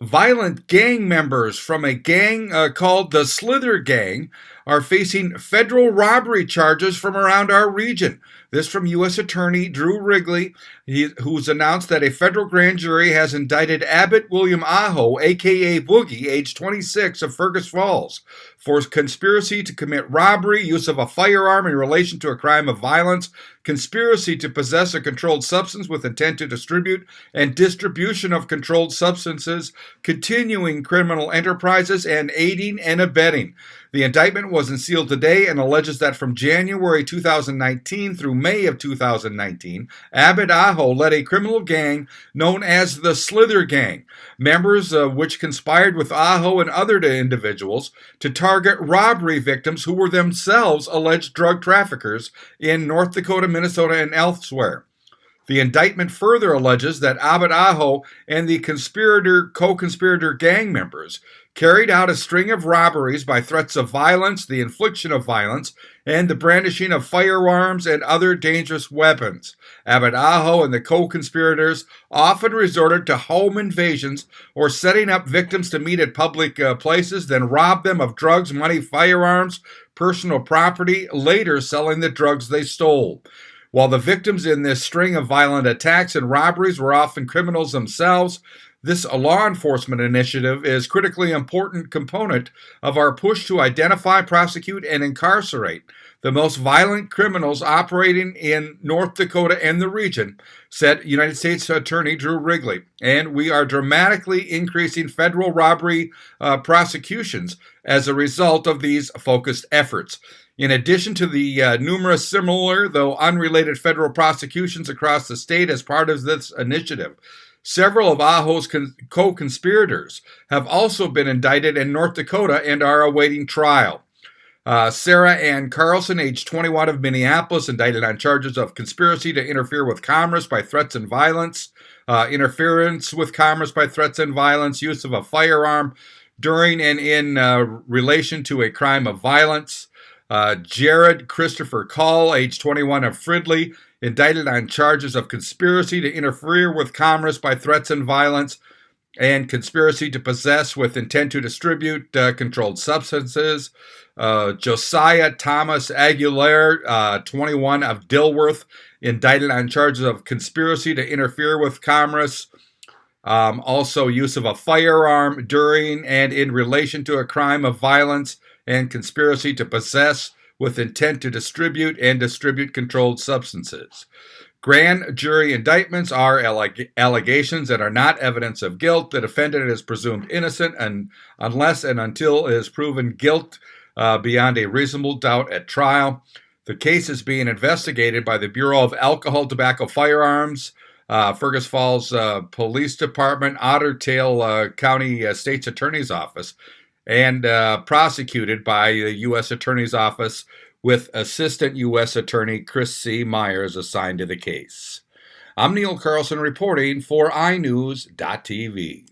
Violent gang members from a gang called the Slither Gang are facing federal robbery charges from around our region. This from U.S. Attorney Drew Wrigley, who's announced that a federal grand jury has indicted Abbott William Aho, a.k.a. Boogie, age 26, of Fergus Falls, for conspiracy to commit robbery, use of a firearm in relation to a crime of violence, conspiracy to possess a controlled substance with intent to distribute, and distribution of controlled substances, continuing criminal enterprises, and aiding and abetting. The indictment was unsealed today and alleges that from January 2019 through May of 2019, Abbott Aho led a criminal gang known as the Slither Gang, members of which conspired with Aho and other individuals to target robbery victims who were themselves alleged drug traffickers in North Dakota, Minnesota, and elsewhere. The indictment further alleges that Abbott Aho and the co-conspirator gang members carried out a string of robberies by threats of violence, the infliction of violence, and the brandishing of firearms and other dangerous weapons. Abbott Aho and the co-conspirators often resorted to home invasions or setting up victims to meet at public places, then rob them of drugs, money, firearms, personal property, later selling the drugs they stole. While the victims in this string of violent attacks and robberies were often criminals themselves, this law enforcement initiative is a critically important component of our push to identify, prosecute, and incarcerate the most violent criminals operating in North Dakota and the region, said United States Attorney Drew Wrigley. And we are dramatically increasing federal robbery prosecutions as a result of these focused efforts. In addition to the numerous similar, though unrelated, federal prosecutions across the state as part of this initiative, several of Aho's co-conspirators have also been indicted in North Dakota and are awaiting trial. Sarah Ann Carlson, age 21, of Minneapolis, indicted on charges of conspiracy to interfere with commerce by threats and violence, interference with commerce by threats and violence, use of a firearm during and in relation to a crime of violence. Jared Christopher Call, age 21, of Fridley, indicted on charges of conspiracy to interfere with commerce by threats and violence and conspiracy to possess with intent to distribute controlled substances. Josiah Thomas Aguilar, 21, of Dilworth, indicted on charges of conspiracy to interfere with commerce, also use of a firearm during and in relation to a crime of violence, and conspiracy to possess with intent to distribute and distribute controlled substances. Grand jury indictments are allegations that are not evidence of guilt. The defendant is presumed innocent unless and until it is proven guilt beyond a reasonable doubt at trial. The case is being investigated by the Bureau of Alcohol, Tobacco, Firearms, Fergus Falls Police Department, Otter Tail County State's Attorney's Office, and prosecuted by the U.S. Attorney's Office, with Assistant U.S. Attorney Chris C. Myers assigned to the case. I'm Neil Carlson reporting for iNewZ.TV.